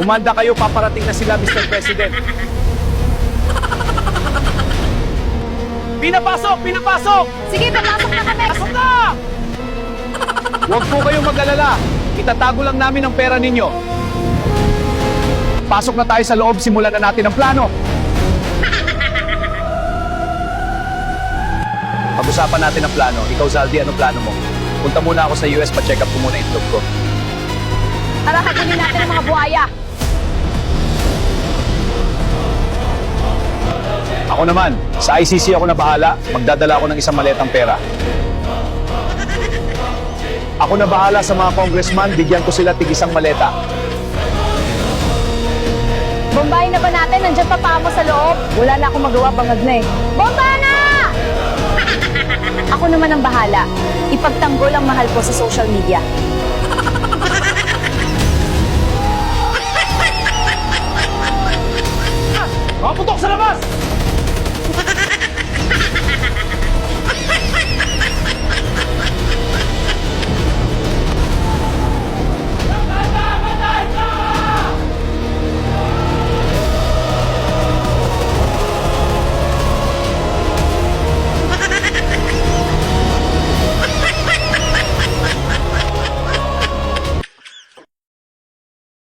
Kumanda kayo, paparating na sila, Mr. President. Pinapasok! Pinapasok! Sige, papasok na kami! Pasok na! Huwag po kayong mag-alala. Itatago lang namin ang pera ninyo. Pasok na tayo sa loob, simulan na natin ang plano. Pag-usapan natin ang plano. Ikaw, Zaldi, anong plano mo? Punta muna ako sa US, pa-check up ko muna yung itlog ko. Tara, hagunin natin ang mga buhaya! Ako naman, sa ICC ako na bahala. Magdadala ako ng isang maletang pera. Ako na bahala sa mga congressman, bigyan ko sila tig-isang maleta. Bombahin na ba natin? Nandiyan pa pa mo sa loob? Wala na akong magawa, bangag na eh. Bomba na! Ako naman ang bahala. Ipagtanggol ang mahal ko sa social media. Mga putok sa labas!